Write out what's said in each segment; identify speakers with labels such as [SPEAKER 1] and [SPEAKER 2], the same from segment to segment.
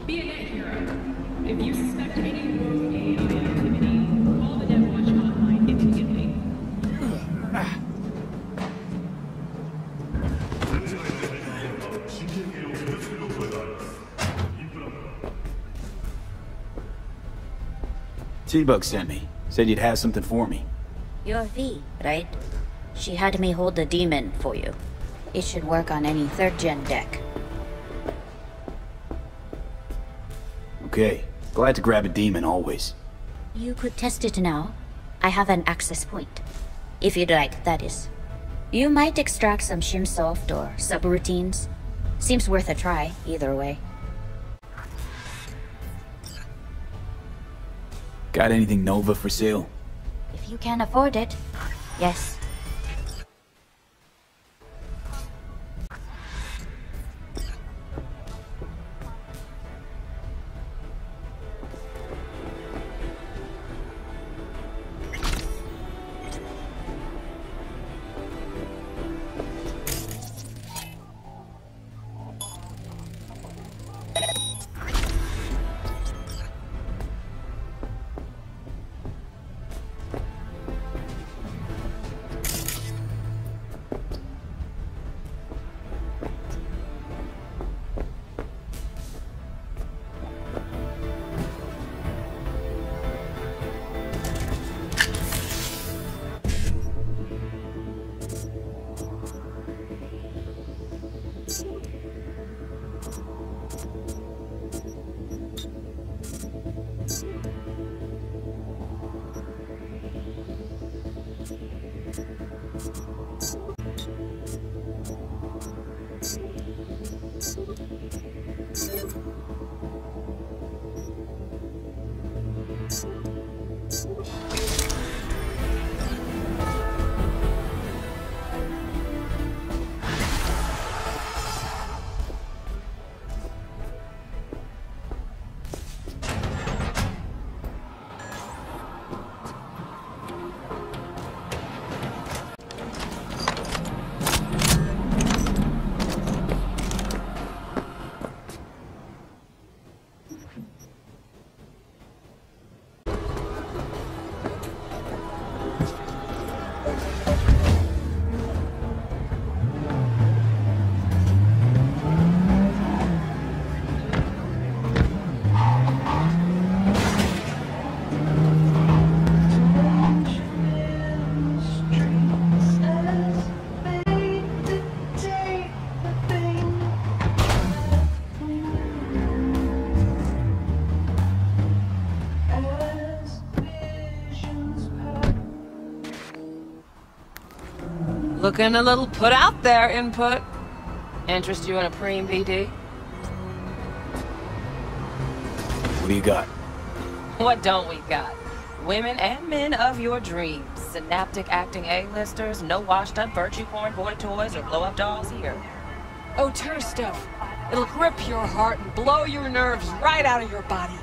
[SPEAKER 1] Be a net hero. If you suspect any rogue AI activity, call the Netwatch hotline immediately.
[SPEAKER 2] T-Bug sent me. Said you'd have something for me.
[SPEAKER 3] You're V, right? She had me hold the demon for you. It should work on any 3rd gen deck.
[SPEAKER 2] Okay. Glad to grab a demon, always.
[SPEAKER 3] You could test it now. I have an access point. If you'd like, that is. You might extract some Shimsoft or subroutines. Seems worth a try, either way.
[SPEAKER 2] Got anything Nova for sale?
[SPEAKER 3] If you can afford it, yes.
[SPEAKER 4] Looking a little put out there, Input. Interest you in a preem BD?
[SPEAKER 2] What do you got?
[SPEAKER 4] What don't we got? Women and men of your dreams. Synaptic acting A-listers, no washed-up virtue porn boy toys or blow-up dolls here. Auteur stuff. It'll grip your heart and blow your nerves right out of your body.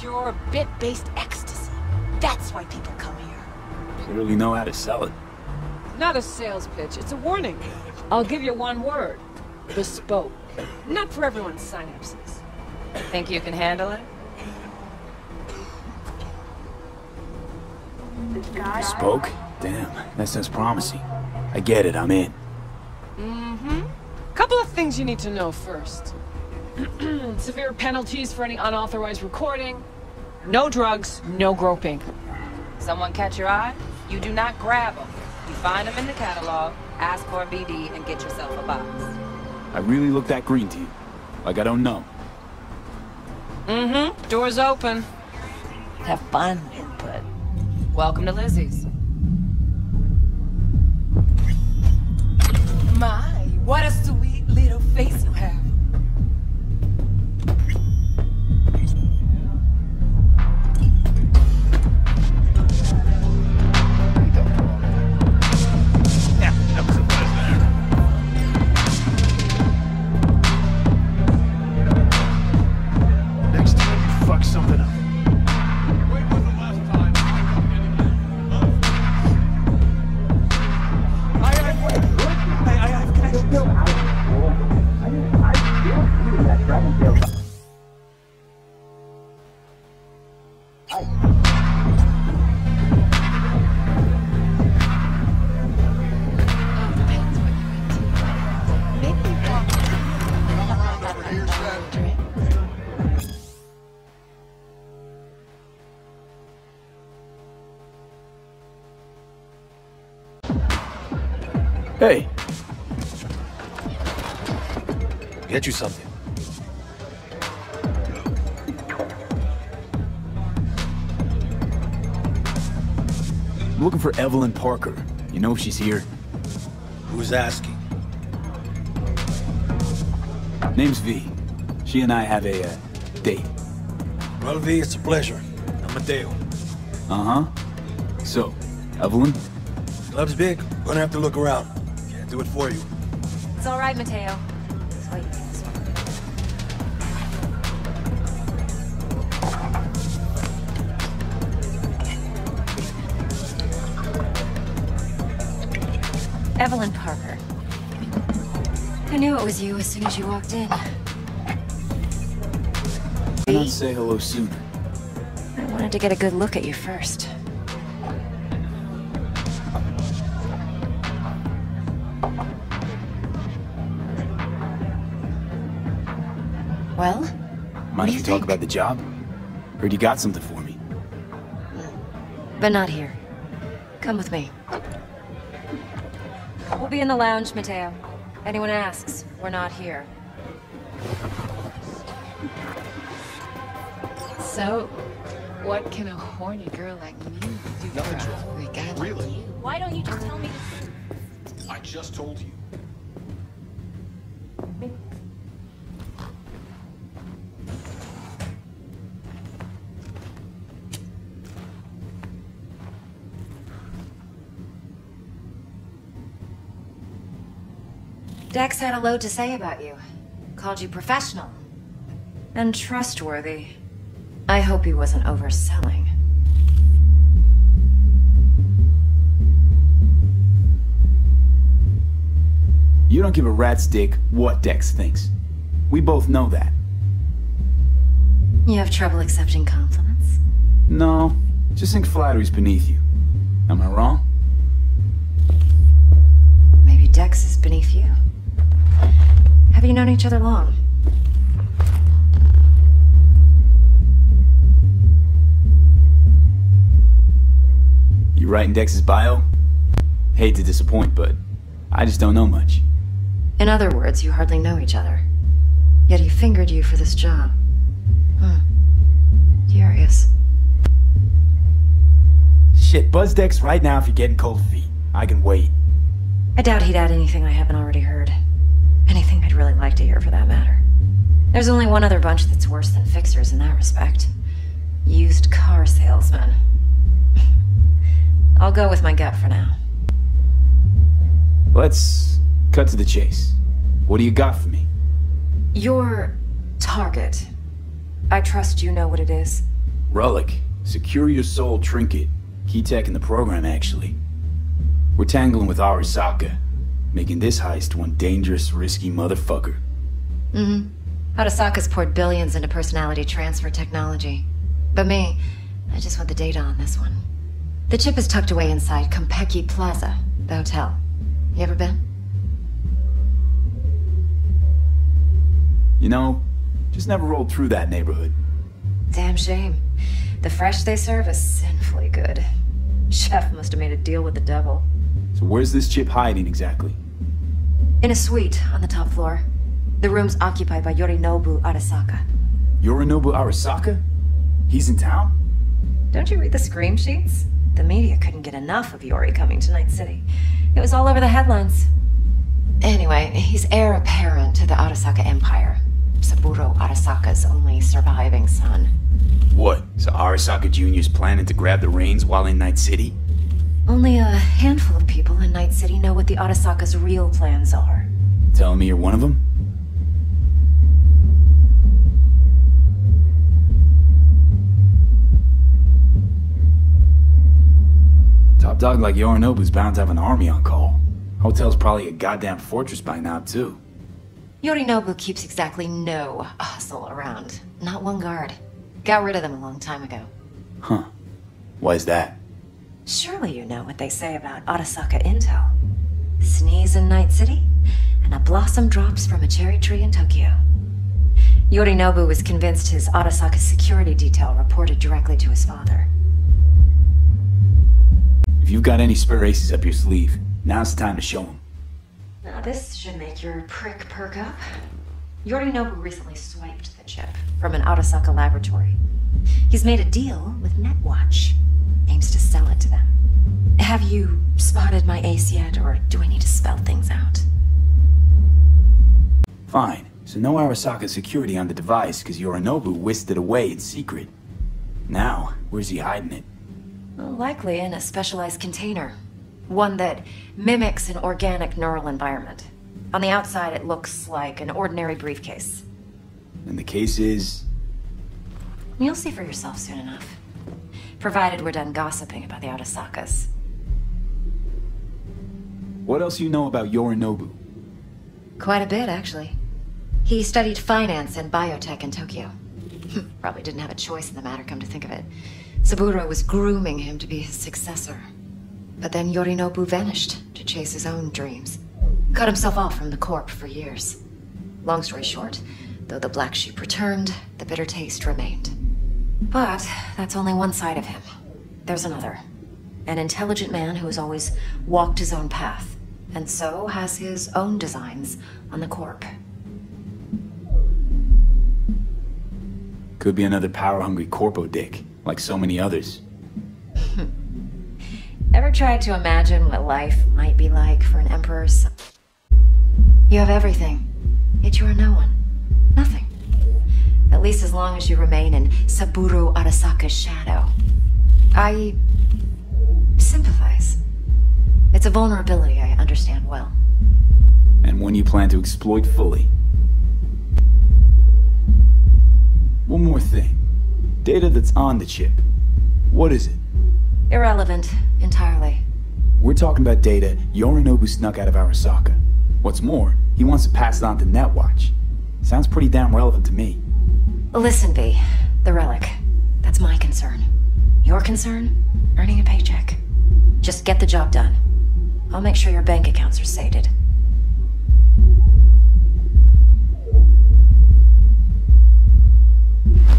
[SPEAKER 4] Pure bit-based ecstasy. That's why people come here.
[SPEAKER 2] Clearly know how to sell it.
[SPEAKER 4] Not a sales pitch, it's a warning. I'll give you one word. Bespoke. Not for everyone's synapses. Think you can handle it?
[SPEAKER 2] Bespoke? Damn, that sounds promising. I get it, I'm in.
[SPEAKER 4] Mm-hmm. Couple of things you need to know first. Severe penalties for any unauthorized recording. No drugs, no groping. Someone catch your eye? You do not grab them. You find them in the catalog, ask for a BD, and get yourself a box.
[SPEAKER 2] I really look that green to you. Like I don't know.
[SPEAKER 4] Mm-hmm. Door's open. Have fun, Input. Welcome to Lizzie's. My, what a sweet little face you have.
[SPEAKER 5] No.
[SPEAKER 2] Hey,
[SPEAKER 5] Get you something.
[SPEAKER 2] I'm looking for Evelyn Parker. You know if she's here?
[SPEAKER 5] Who's asking?
[SPEAKER 2] Name's V. She and I have a, date.
[SPEAKER 5] Well, V, it's a pleasure. I'm Mateo.
[SPEAKER 2] Uh-huh. So, Evelyn?
[SPEAKER 5] Club's big. Gonna have to look around. Can't do it for you.
[SPEAKER 4] It's all right, Mateo. Just wait. Evelyn Parker. I knew it was you as soon as you walked in.
[SPEAKER 2] Why not say hello sooner?
[SPEAKER 4] I wanted to get a good look at you first. Well?
[SPEAKER 2] Mind if we talk about the job? Heard you got something for me.
[SPEAKER 4] But not here. Come with me. We'll be in the lounge, Mateo. Anyone asks, we're not here.
[SPEAKER 6] So, what can a horny girl like me do?
[SPEAKER 7] Nothing's wrong.
[SPEAKER 6] We got
[SPEAKER 7] Really?
[SPEAKER 6] you.
[SPEAKER 4] Why don't you just tell me?
[SPEAKER 7] I just told you.
[SPEAKER 4] Dex had a load to say about you. Called you professional. And trustworthy. I hope he wasn't overselling.
[SPEAKER 2] You don't give a rat's dick what Dex thinks. We both know that.
[SPEAKER 4] You have trouble accepting compliments?
[SPEAKER 2] No, just think flattery's beneath you. Am I wrong?
[SPEAKER 4] Maybe Dex is beneath you. Have you known each other long?
[SPEAKER 2] You writing Dex's bio? Hate to disappoint, but I just don't know much.
[SPEAKER 4] In other words, you hardly know each other. Yet he fingered you for this job. Curious.
[SPEAKER 2] Shit, buzz Dex right now if you're getting cold feet. I can wait.
[SPEAKER 4] I doubt he'd add anything I haven't already heard. Anything I'd really like to hear for that matter. There's only one other bunch that's worse than fixers in that respect. Used car salesmen. I'll go with my gut for now.
[SPEAKER 2] Let's cut to the chase. What do you got for me?
[SPEAKER 4] Your target. I trust you know what it is.
[SPEAKER 2] Relic. Secure your soul trinket. Key tech in the program, actually. We're tangling with Arasaka, making this heist one dangerous, risky motherfucker.
[SPEAKER 4] Arasaka's poured billions into personality transfer technology. But me, I just want the data on this one. The chip is tucked away inside Kompeki Plaza, the hotel. You ever been?
[SPEAKER 2] You know, just never rolled through that neighborhood.
[SPEAKER 4] Damn shame. The fresh they serve is sinfully good. Chef must have made a deal with the devil.
[SPEAKER 2] So where's this chip hiding exactly?
[SPEAKER 4] In a suite on the top floor. The room's occupied by Yorinobu Arasaka.
[SPEAKER 2] Yorinobu Arasaka? He's in town?
[SPEAKER 4] Don't you read the scream sheets? The media couldn't get enough of Yori coming to Night City. It was all over the headlines. Anyway, he's heir apparent to the Arasaka Empire. Saburo Arasaka's only surviving son.
[SPEAKER 2] What? So Arasaka Jr.'s planning to grab the reins while in Night City?
[SPEAKER 4] Only a handful of people in Night City know what the Arasaka's real plans are.
[SPEAKER 2] Telling me you're one of them? Top dog like Yorinobu's bound to have an army on call. Hotel's probably a goddamn fortress by now, too.
[SPEAKER 4] Yorinobu keeps exactly no hustle around. Not one guard. Got rid of them a long time ago.
[SPEAKER 2] Huh. Why is that?
[SPEAKER 8] Surely you know what they say about Arasaka intel. Sneeze in Night City, and a blossom drops from a cherry tree in Tokyo. Yorinobu was convinced his Arasaka security detail reported directly to his father.
[SPEAKER 2] If you've got any spare aces up your sleeve, now's the time to show them.
[SPEAKER 8] Now this should make your prick perk up. Yorinobu recently swiped the chip from an Arasaka laboratory. He's made a deal with Netwatch. Aims to sell it to them. Have you spotted my ace yet, or do I need to spell things out?
[SPEAKER 2] Fine. So no Arasaka security on the device because Yorinobu whisked it away in secret. Now, where's he hiding it?
[SPEAKER 8] Well, likely in a specialized container. One that mimics an organic neural environment. On the outside, it looks like an ordinary briefcase.
[SPEAKER 2] And the case is...
[SPEAKER 8] You'll see for yourself soon enough. Provided we're done gossiping about the Arasakas.
[SPEAKER 2] What else you know about Yorinobu?
[SPEAKER 8] Quite a bit, actually. He studied finance and biotech in Tokyo. Probably didn't have a choice in the matter, come to think of it. Saburo was grooming him to be his successor. But then Yorinobu vanished to chase his own dreams. Cut himself off from the Corp for years. Long story short, though the black sheep returned, the bitter taste remained. But that's only one side of him. There's another. An intelligent man who has always walked his own path, and so has his own designs on the Corp.
[SPEAKER 2] Could be another power-hungry corpo dick, like so many others.
[SPEAKER 8] Ever tried to imagine what life might be like for an emperor's son? You have everything, yet you are no one. Nothing. At least as long as you remain in Saburo Arasaka's shadow. I sympathize. It's a vulnerability I understand well.
[SPEAKER 2] And one you plan to exploit fully. One more thing. Data that's on the chip. What is it?
[SPEAKER 8] Irrelevant, entirely.
[SPEAKER 2] We're talking about data Yorinobu snuck out of Arasaka. What's more, he wants to pass it on to Netwatch. Sounds pretty damn relevant to me.
[SPEAKER 8] Listen, V. The relic. That's my concern. Your concern? Earning a paycheck. Just get the job done. I'll make sure your bank accounts are sated.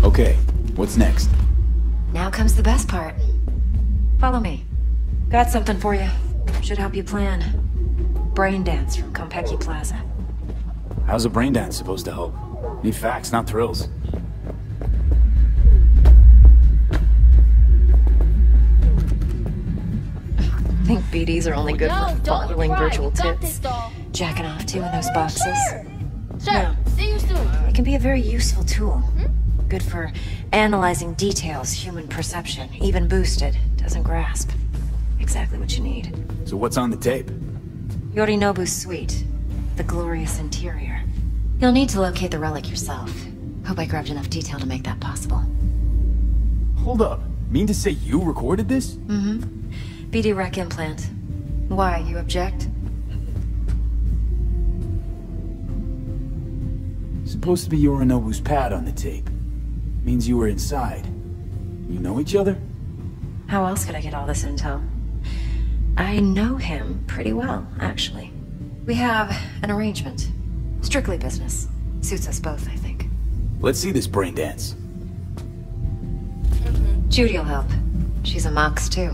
[SPEAKER 2] Okay, what's next?
[SPEAKER 8] Now comes the best part. Follow me. Got something for you. Should help you plan. Brain dance from Konpeki Plaza.
[SPEAKER 2] How's a brain dance supposed to help? Need facts, not thrills.
[SPEAKER 8] Think BDs are only good for fondling virtual tits. Jacking off to in those boxes.
[SPEAKER 9] Sure. See you soon.
[SPEAKER 8] It can be a very useful tool. Good for analyzing details human perception, even boosted, doesn't grasp. Exactly what you need.
[SPEAKER 2] So what's on the tape?
[SPEAKER 8] Yorinobu's suite. The glorious interior. You'll need to locate the relic yourself. Hope I grabbed enough detail to make that possible.
[SPEAKER 2] Hold up. Mean to say you recorded this?
[SPEAKER 8] BD rec implant. Why, you object?
[SPEAKER 2] Supposed to be Yorinobu's pad on the tape. Means you were inside. You know each other?
[SPEAKER 8] How else could I get all this intel? I know him pretty well, actually. We have an arrangement. Strictly business. Suits us both, I think.
[SPEAKER 2] Let's see this brain dance.
[SPEAKER 8] Judy'll help. She's a Mox, too.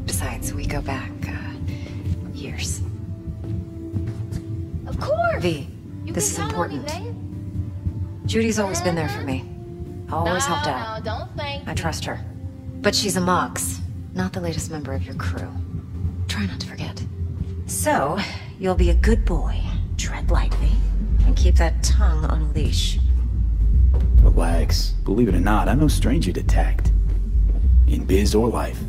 [SPEAKER 8] Besides, we go back, years.
[SPEAKER 9] Of course.
[SPEAKER 8] V,
[SPEAKER 9] You
[SPEAKER 8] this
[SPEAKER 9] can
[SPEAKER 8] is
[SPEAKER 9] count on me,
[SPEAKER 8] important.
[SPEAKER 9] babe.
[SPEAKER 8] Judy's always been there for me. Always helped out.
[SPEAKER 9] No, don't thank
[SPEAKER 8] I trust her. But she's a Mox, not the latest member of your crew. Try not to forget. So, you'll be a good boy, tread lightly, and keep that tongue on a leash.
[SPEAKER 2] Relax. Believe it or not, I'm no stranger to tact. In biz or life.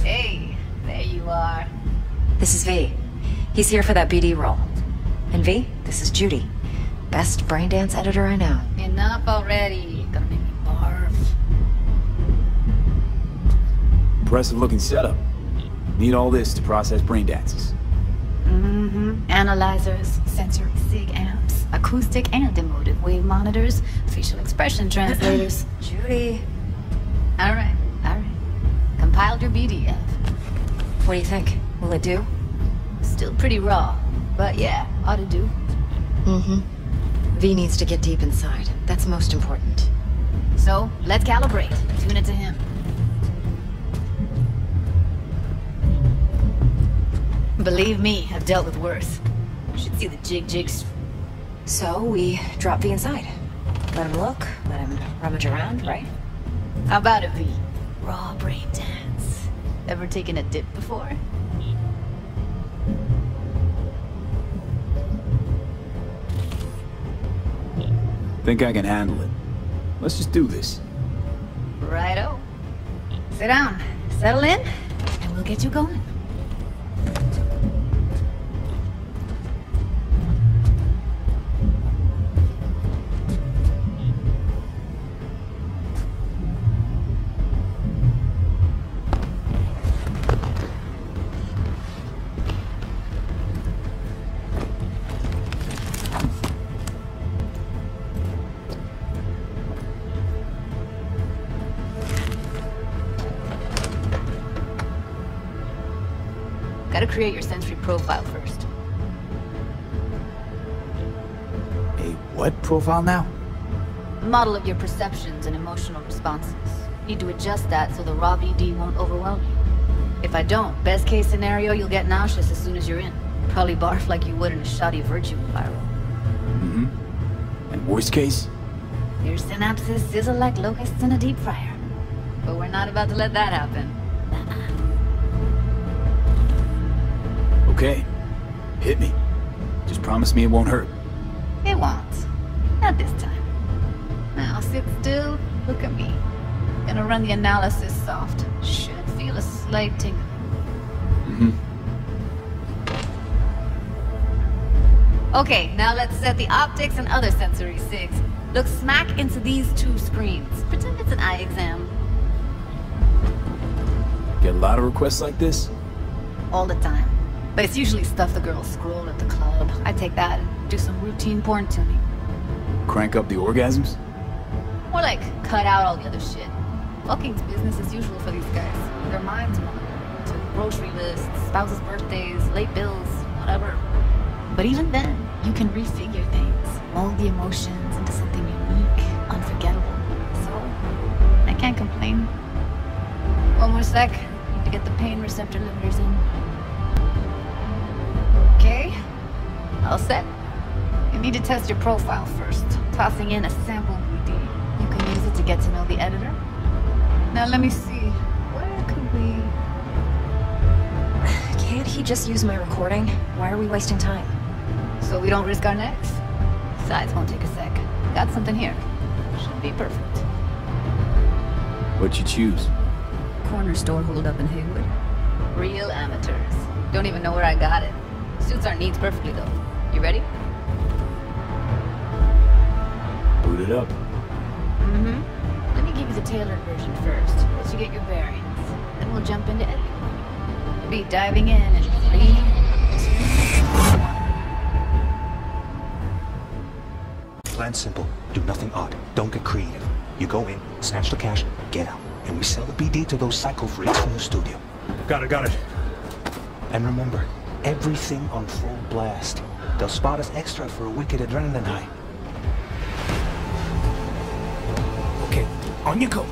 [SPEAKER 9] Hey, there you are.
[SPEAKER 8] This is V. He's here for that BD role. And V, this is Judy. Best brain dance editor I know.
[SPEAKER 9] Enough already. Gonna make me barf.
[SPEAKER 2] Impressive looking setup. Need all this to process brain dances.
[SPEAKER 6] Analyzers, sensory sig amps, acoustic and emotive wave monitors, facial expression translators.
[SPEAKER 8] Judy.
[SPEAKER 6] Alright. Compiled your BDF.
[SPEAKER 8] What do you think? Will it do?
[SPEAKER 6] Still pretty raw, but yeah, ought to do.
[SPEAKER 8] V needs to get deep inside. That's most important.
[SPEAKER 6] So, let's calibrate. Tune it to him. Believe me, I've dealt with worse. You should see the jigs.
[SPEAKER 8] So, we drop V inside. Let him look, let him rummage around, right?
[SPEAKER 6] How about it, V? Raw brain dance. Ever taken a dip before?
[SPEAKER 2] Think I can handle it. Let's just do this.
[SPEAKER 6] Righto. Sit down, settle in, and we'll get you going. Gotta create your sensory profile first.
[SPEAKER 2] A what profile now?
[SPEAKER 6] Model of your perceptions and emotional responses. Need to adjust that so the raw VD won't overwhelm you. If I don't, best case scenario, you'll get nauseous as soon as you're in. Probably barf like you would in a shoddy virtue viral.
[SPEAKER 2] And worst case?
[SPEAKER 6] Your synapses sizzle like locusts in a deep fryer. But we're not about to let that happen.
[SPEAKER 2] Okay. Hit me. Just promise me it won't hurt.
[SPEAKER 6] It won't. Not this time. Now sit still, look at me. Gonna run the analysis soft. Should feel a slight tingle. Okay, now let's set the optics and other sensory sigs. Look smack into these two screens. Pretend it's an eye exam.
[SPEAKER 2] Get a lot of requests like this?
[SPEAKER 6] All the time. But it's usually stuff the girls scroll at the club. I take that and do some routine porn tuning.
[SPEAKER 2] Crank up the orgasms?
[SPEAKER 6] More like cut out all the other shit. Fucking's business as usual for these guys. Their minds wander to grocery lists, spouses' birthdays, late bills, whatever. But even then, you can refigure things, mold the emotions into something unique, unforgettable. So, I can't complain. One more sec. Need to get the pain receptor limiters in. Okay, all set. You need to test your profile first. Tossing in a sample VD. You can use it to get to know the editor. Now let me see. Where could we...
[SPEAKER 8] Can't he just use my recording? Why are we wasting time?
[SPEAKER 6] So we don't risk our necks? Besides, won't take a sec. Got something here. Should be perfect.
[SPEAKER 2] What'd you choose?
[SPEAKER 6] Corner store hold up in Haywood. Real amateurs. Don't even know where I got it. Suits our needs perfectly though. You ready?
[SPEAKER 2] Boot it up.
[SPEAKER 6] Let me give you the tailored version first. Let you get your bearings. Then we'll jump into editing. We'll be diving in 3, 2, 1.
[SPEAKER 5] Plan simple. Do nothing odd. Don't get creative. You go in, snatch the cash, get out. And we sell the BD to those psycho freaks from the studio.
[SPEAKER 7] Got it.
[SPEAKER 5] And remember, everything on full blast. They'll spot us extra for a wicked adrenaline high. Okay, on you go.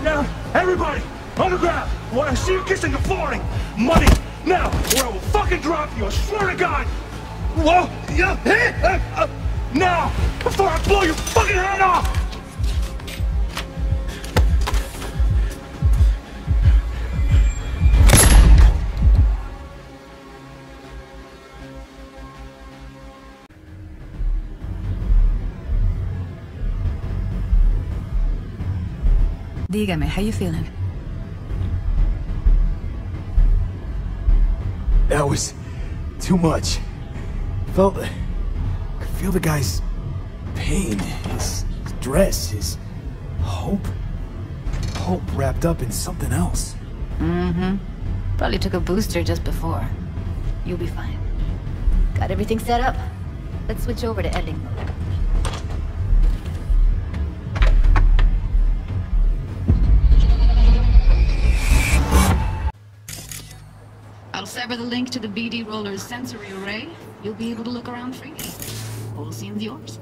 [SPEAKER 7] Now, everybody, on the ground. I want to see you kissing the flooring. Money, now, or I will fucking drop you. I swear to God. Whoa, yeah, now, before I blow your fucking head off.
[SPEAKER 6] Dígame, how you feeling?
[SPEAKER 2] That was too much. I could feel the guy's pain, his dress, his Hope? Hope wrapped up in something else.
[SPEAKER 6] Mm-hmm. Probably took a booster just before. You'll be fine. Got everything set up? Let's switch over to editing mode. I'll sever the link to the BD Roller's sensory array. You'll be able to look around freely. Whole scene's yours.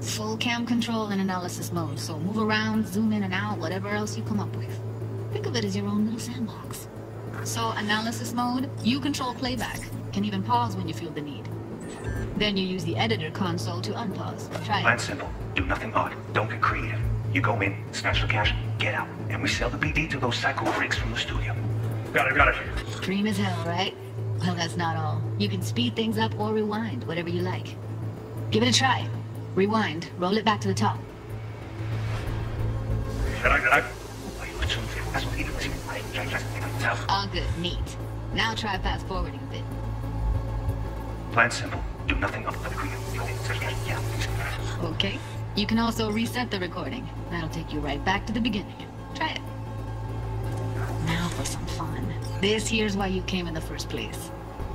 [SPEAKER 6] Full cam control and analysis mode, so move around, zoom in and out, whatever else you come up with. Think of it as your own little sandbox. So, analysis mode, you control playback. Can even pause when you feel the need. Then you use the editor console to unpause. Try it.
[SPEAKER 5] Plan simple. Do nothing odd. Don't get creative. You go in, snatch the cash, get out, and we sell the BD to those psycho freaks from the studio.
[SPEAKER 7] Got it.
[SPEAKER 6] Dream as hell, right? Well, that's not all. You can speed things up or rewind, whatever you like. Give it a try. Rewind. Roll it back to the top. All good. Neat. Now try fast forwarding a bit.
[SPEAKER 5] Plan simple. Do nothing odd.
[SPEAKER 6] Okay. You can also reset the recording. That'll take you right back to the beginning. Try it. Now for some fun. This here's why you came in the first place.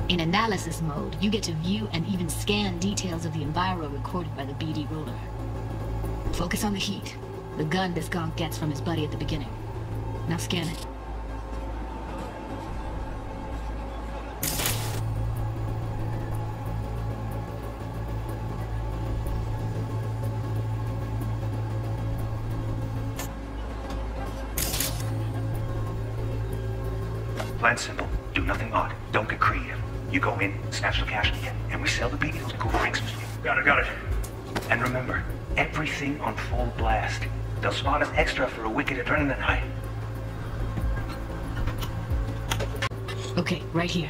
[SPEAKER 6] In analysis mode, you get to view and even scan details of the enviro recorded by the BD Roller. Focus on the heat, the gun this gonk gets from his buddy at the beginning. Now scan it.
[SPEAKER 5] Plan simple. Do nothing odd. Don't get creative. You go in, snatch the cash, and we sell the BD to cool freaks.
[SPEAKER 7] Got it.
[SPEAKER 5] And remember, everything on full blast. They'll spot us extra for a wicked adrenaline high.
[SPEAKER 6] Okay, right here.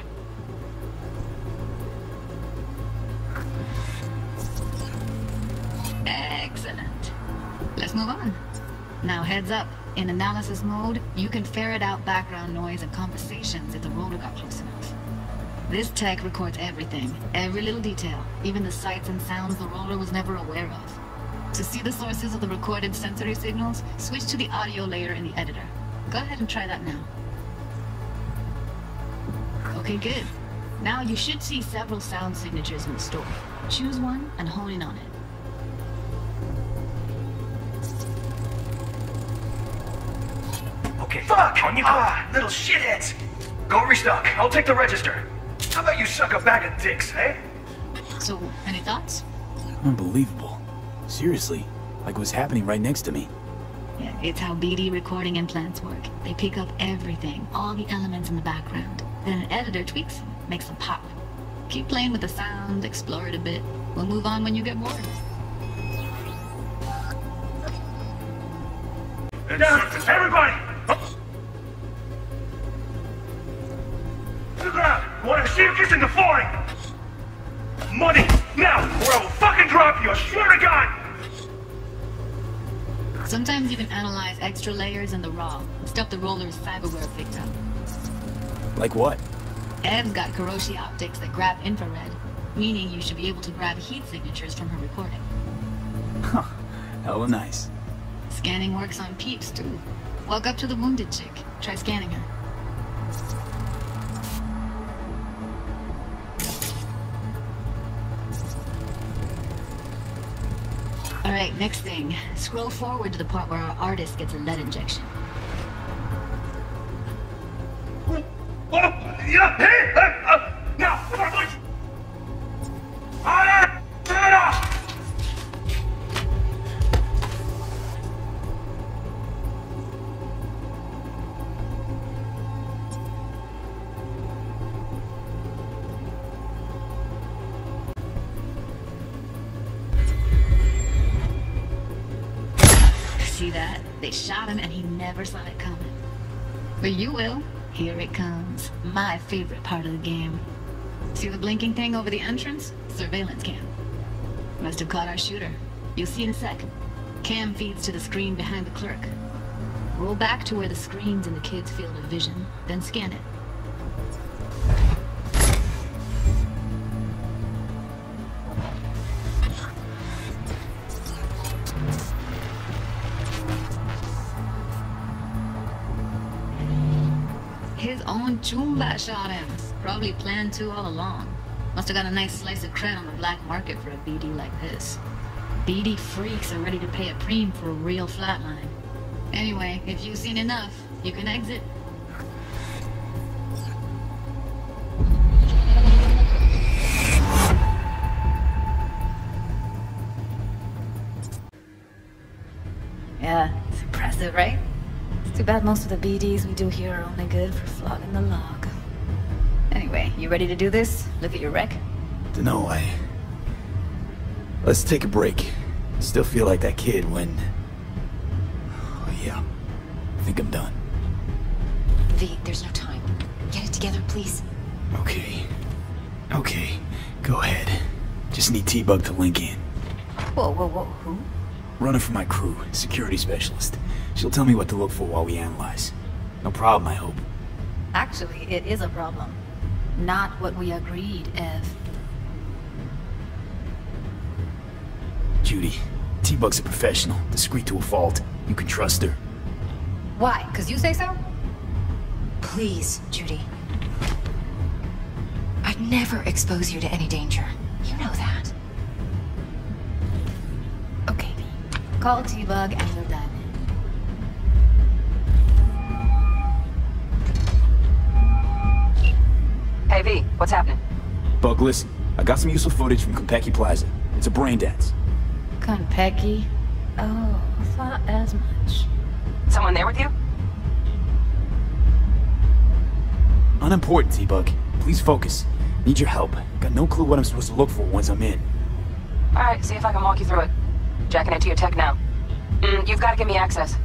[SPEAKER 6] Excellent. Let's move on. Now heads up. In analysis mode, you can ferret out background noise and conversations if the roller got close enough. This tech records everything, every little detail, even the sights and sounds the roller was never aware of. To see the sources of the recorded sensory signals, switch to the audio layer in the editor. Go ahead and try that now. Okay, good. Now you should see several sound signatures in the store. Choose one and hone in on it.
[SPEAKER 5] Okay. Fuck! On you go! Little shitheads! Go restock. I'll take the register. How about you suck a bag of dicks, eh?
[SPEAKER 6] So, any thoughts?
[SPEAKER 2] Unbelievable. Seriously, like it was happening right next to me.
[SPEAKER 6] Yeah, it's how BD recording implants work. They pick up everything, all the elements in the background. Then an editor tweaks them, makes them pop. Keep playing with the sound, explore it a bit. We'll move on when you get bored.
[SPEAKER 7] Down! Everybody! To the ground! I want to see you kissing the flooring! Money! Now! Or I will fucking drop you! I swear to God!
[SPEAKER 6] Sometimes you can analyze extra layers in the raw, stuff the roller's cyberware picked up.
[SPEAKER 2] Like what?
[SPEAKER 6] Ev's got Kiroshi optics that grab infrared, meaning you should be able to grab heat signatures from her recording.
[SPEAKER 2] Huh. Hella nice.
[SPEAKER 6] Scanning works on peeps, too. Walk up to the wounded chick. Try scanning her. Alright, next thing. Scroll forward to the part where our artist gets a lead injection.
[SPEAKER 7] Yeah! Hey! Now! Come on, please! Turn it off!
[SPEAKER 6] See that? They shot him and he never saw it coming. But you will. Here it comes. My favorite part of the game. See the blinking thing over the entrance? Surveillance cam. Must have caught our shooter. You'll see in a sec. Cam feeds to the screen behind the clerk. Roll back to where the screen's in the kid's field of vision, then scan it. own Chumba shot him. Probably planned to all along. Must have got a nice slice of cred on the black market for a BD like this. BD freaks are ready to pay a preem for a real flatline. Anyway, if you've seen enough, you can exit. Yeah, it's impressive, right? It's too bad most of the BDs we do here are only good for flogging the log. Anyway, you ready to do this? Look at your wreck?
[SPEAKER 2] Dunno, Let's take a break. Still feel like that kid when... Oh, yeah. I think I'm done.
[SPEAKER 8] V, there's no time. Get it together, please.
[SPEAKER 2] Okay. Okay. Go ahead. Just need T-Bug to link in.
[SPEAKER 6] Whoa, who?
[SPEAKER 2] Runner for my crew, security specialist. She'll tell me what to look for while we analyze. No problem, I hope.
[SPEAKER 6] Actually, it is a problem. Not what we agreed, Ev.
[SPEAKER 2] Judy, T-Bug's a professional, discreet to a fault. You can trust her.
[SPEAKER 6] Why? 'Cause you say so?
[SPEAKER 8] Please, Judy. I'd never expose you to any danger. You know that.
[SPEAKER 6] Okay, V. Call T-Bug and we'll dive in.
[SPEAKER 4] Hey V, what's happening?
[SPEAKER 2] Bug, listen. I got some useful footage from Konpeki Plaza. It's a brain dance.
[SPEAKER 6] Konpeki? Oh, thought as much.
[SPEAKER 4] Someone there with you?
[SPEAKER 2] Unimportant, T-Bug. Please focus. Need your help. Got no clue what I'm supposed to look for once I'm in.
[SPEAKER 4] Alright, see if I can walk you through it. Jacking into your tech now. You've got to give me access.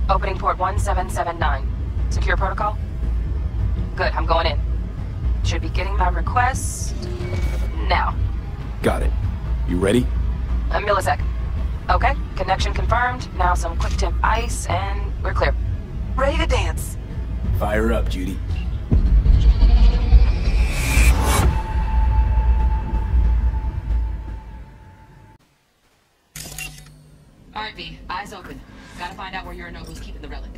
[SPEAKER 4] Opening port 1779. Secure protocol? Good, I'm going in. Should be getting my request... now.
[SPEAKER 2] Got it. You ready?
[SPEAKER 4] A millisec. Okay, connection confirmed. Now some quick temp ice, and we're clear. Ready to dance.
[SPEAKER 2] Fire up, Judy.
[SPEAKER 4] Alright, V, eyes open. Gotta find out where Yorinobu's keeping the relic.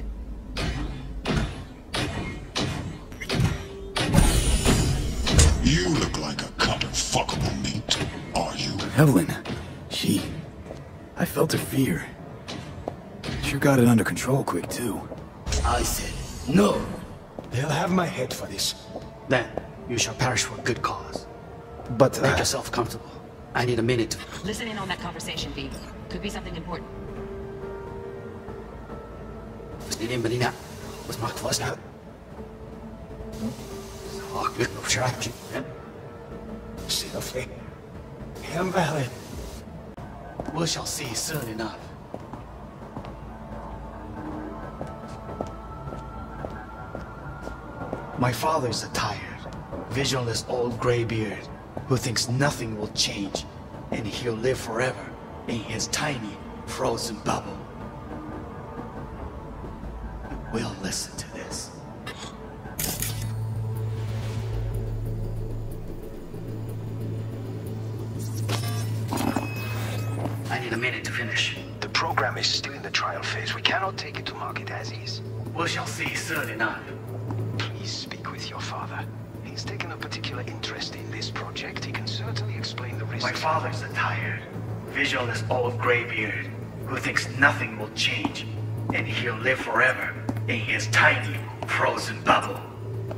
[SPEAKER 10] You look like a cut of fuckable meat, are you?
[SPEAKER 2] Evelyn. She... I felt her fear. Sure got it under control quick, too.
[SPEAKER 11] I said, no. They'll have my head for this. Then, you shall perish for a good cause. But, make yourself comfortable. I need a minute to...
[SPEAKER 4] Listen in on that conversation, V. Could be something important.
[SPEAKER 11] Was macht was nou? Ach, ik nog schrijven. Silver. Hem valid. We shall see soon enough. My father's a tired, visionless old graybeard who thinks nothing will change and he'll live forever in his tiny, frozen bubble. We'll listen to this. I need a minute to finish.
[SPEAKER 5] The program is still in the trial phase. We cannot take it to market as is.
[SPEAKER 11] We shall see soon enough.
[SPEAKER 5] Please speak with your father. He's taken a particular interest in this project. He can certainly explain the risks.
[SPEAKER 11] My father's a tired, visionless old graybeard who thinks nothing will change and he'll live forever in his tiny, frozen bubble.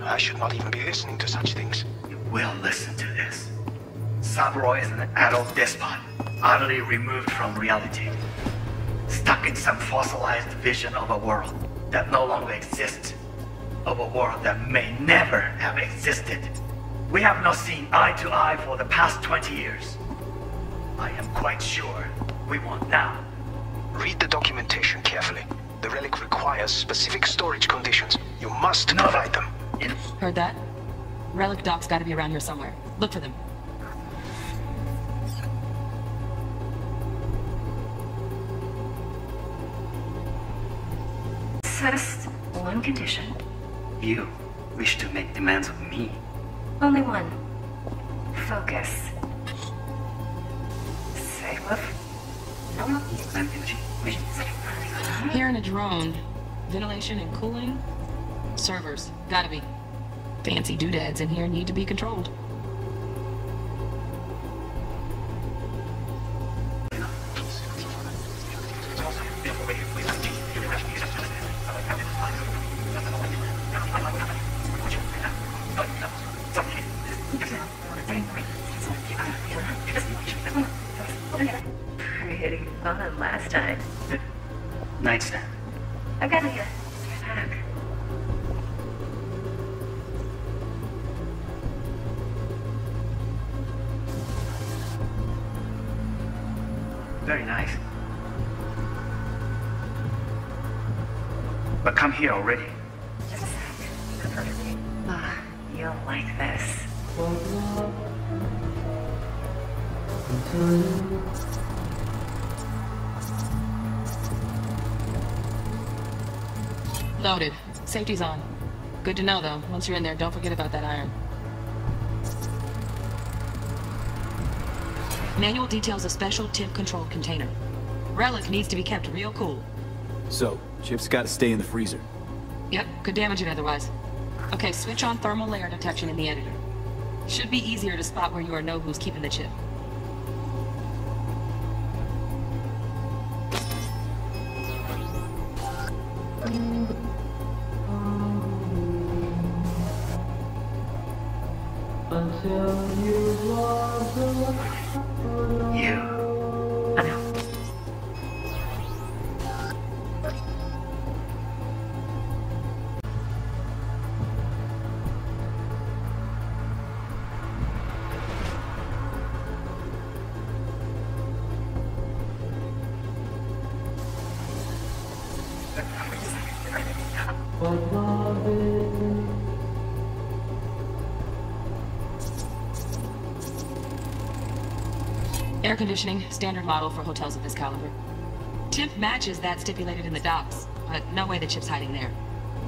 [SPEAKER 5] I should not even be listening to such things.
[SPEAKER 11] We'll listen to this. Saburo is an adult despot, utterly removed from reality. Stuck in some fossilized vision of a world that no longer exists. Of a world that may never have existed. We have not seen eye to eye for the past 20 years. I am quite sure we won't now.
[SPEAKER 5] Read the documentation carefully. The relic requires specific storage conditions. You must provide them.
[SPEAKER 4] Heard that? Relic docs gotta be around here somewhere. Look for them.
[SPEAKER 8] Just one condition.
[SPEAKER 11] You wish to make demands of me.
[SPEAKER 8] Only one. Focus. Say what?
[SPEAKER 4] Here in a drone. Ventilation and cooling? Servers. Gotta be. Fancy doodads in here need to be controlled.
[SPEAKER 8] Pretty fun last time.
[SPEAKER 11] Nightstand.
[SPEAKER 8] I gotta get back.
[SPEAKER 11] Very nice. But come here already.
[SPEAKER 8] Just a sec. Ah, you'll like this.
[SPEAKER 4] Loaded. Safety's on. Good to know, though. Once you're in there, don't forget about that iron. Manual details a special temp-controlled container. Relic needs to be kept real cool.
[SPEAKER 2] So, chip's gotta stay in the freezer.
[SPEAKER 4] Yep, could damage it otherwise. Okay, switch on thermal layer detection in the editor. Should be easier to spot where you or know who's keeping the chip.
[SPEAKER 11] You.
[SPEAKER 8] I know.
[SPEAKER 4] Air conditioning, standard model for hotels of this caliber. Temp matches that stipulated in the docs, but no way the chip's hiding there.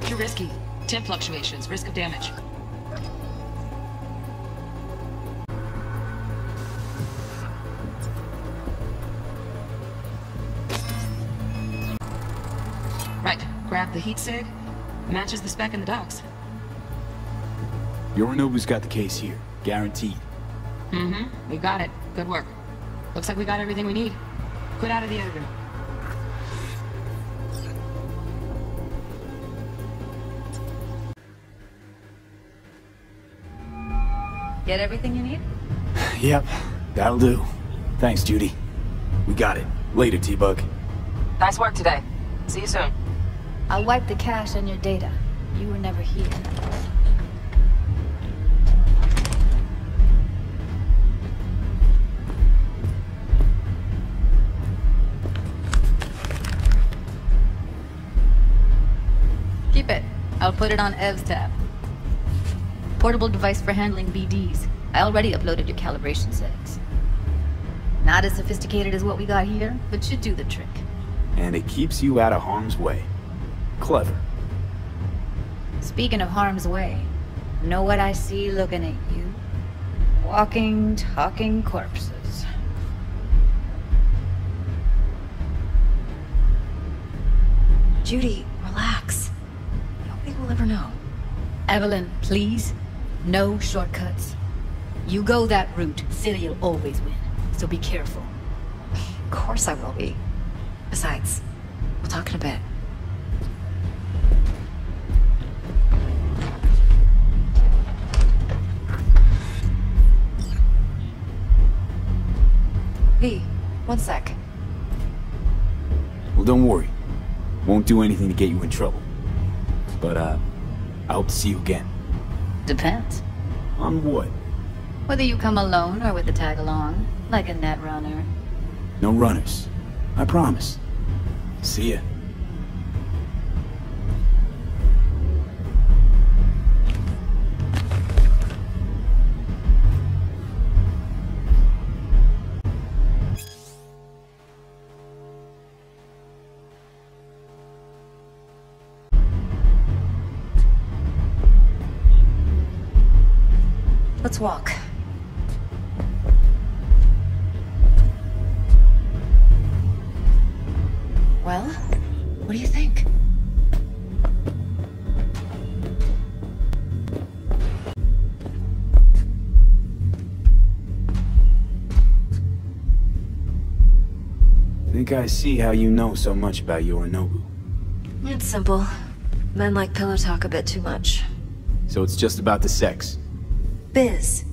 [SPEAKER 4] Too risky. Temp fluctuations, risk of damage. Right, grab the heat sig. Matches the spec in the docs.
[SPEAKER 2] Yorinobu's got the case here, guaranteed.
[SPEAKER 4] We got it. Good work. Looks like we got everything we need. Quit out of the editor.
[SPEAKER 6] Get everything you need?
[SPEAKER 2] Yep, that'll do. Thanks, Judy. We got it. Later, T-Bug.
[SPEAKER 4] Nice work today. See you soon.
[SPEAKER 6] I'll wipe the cache and your data. You were never here. Keep it. I'll put it on Ev's tab. Portable device for handling BDs. I already uploaded your calibration settings. Not as sophisticated as what we got here, but should do the trick.
[SPEAKER 2] And it keeps you out of harm's way. Clever.
[SPEAKER 6] Speaking of harm's way, know what I see looking at you? Walking, talking corpses.
[SPEAKER 8] Judy, relax. Nobody will ever know.
[SPEAKER 6] Evelyn, please. No shortcuts. You go that route, City'll always win. So be careful.
[SPEAKER 8] Of course I will be. Besides, we'll talk in a bit. V, one sec.
[SPEAKER 2] Well, don't worry. Won't do anything to get you in trouble. But, I hope to see you again.
[SPEAKER 6] Depends.
[SPEAKER 2] On what?
[SPEAKER 6] Whether you come alone or with a tag-along, like a net runner.
[SPEAKER 2] No runners. I promise. See ya.
[SPEAKER 8] Let's walk. Well, what do you think?
[SPEAKER 2] think I see how you know so much about Yorinobu.
[SPEAKER 8] It's simple. Men like pillow talk a bit too much.
[SPEAKER 2] So it's just about the sex.
[SPEAKER 8] Biz.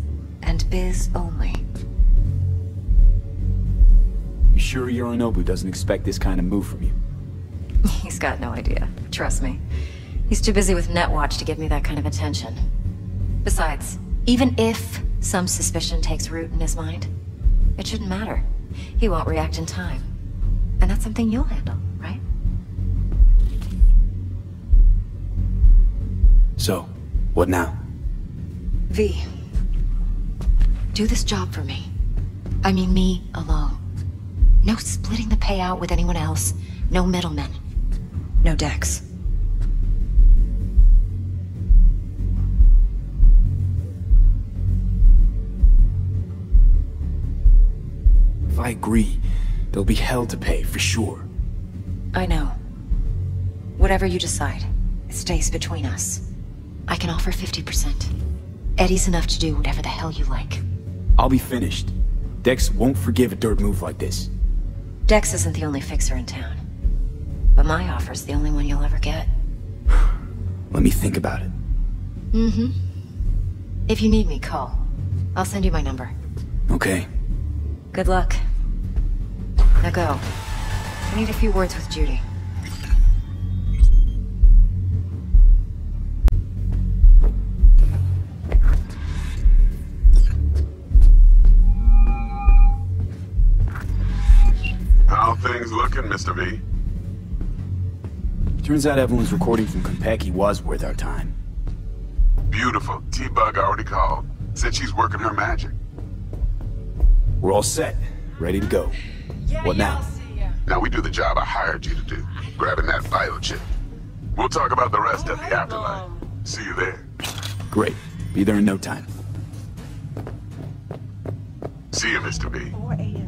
[SPEAKER 8] And biz only.
[SPEAKER 2] You sure Yorinobu doesn't expect this kind of move from you?
[SPEAKER 8] He's got no idea. Trust me. He's too busy with Netwatch to give me that kind of attention. Besides, even if some suspicion takes root in his mind, it shouldn't matter. He won't react in time. And that's something you'll handle, right?
[SPEAKER 2] So, what now?
[SPEAKER 8] V. Do this job for me. I mean me alone. No splitting the payout with anyone else. No middlemen. No Dex.
[SPEAKER 2] If I agree, there'll be hell to pay, for sure.
[SPEAKER 8] I know. Whatever you decide, it stays between us. I can offer 50%. Eddie's enough to do whatever the hell you like.
[SPEAKER 2] I'll be finished. Dex won't forgive a dirt move like this.
[SPEAKER 8] Dex isn't the only fixer in town. But my offer's the only one you'll ever get.
[SPEAKER 2] Let me think about it.
[SPEAKER 8] Mm-hmm. If you need me, call. I'll send you my number.
[SPEAKER 2] Okay.
[SPEAKER 8] Good luck. Now go. I need a few words with Judy.
[SPEAKER 12] How things looking, Mr. V?
[SPEAKER 2] Turns out Evelyn's recording from Konpeki was worth our time.
[SPEAKER 12] Beautiful. T-Bug already called. Said she's working her magic.
[SPEAKER 2] We're all set. Ready to go. What now?
[SPEAKER 12] Now we do the job I hired you to do. Grabbing that biochip. We'll talk about the rest at the afterlife. See you there.
[SPEAKER 2] Great. Be there in no time.
[SPEAKER 12] See you, Mr. V.
[SPEAKER 1] 4 a.m.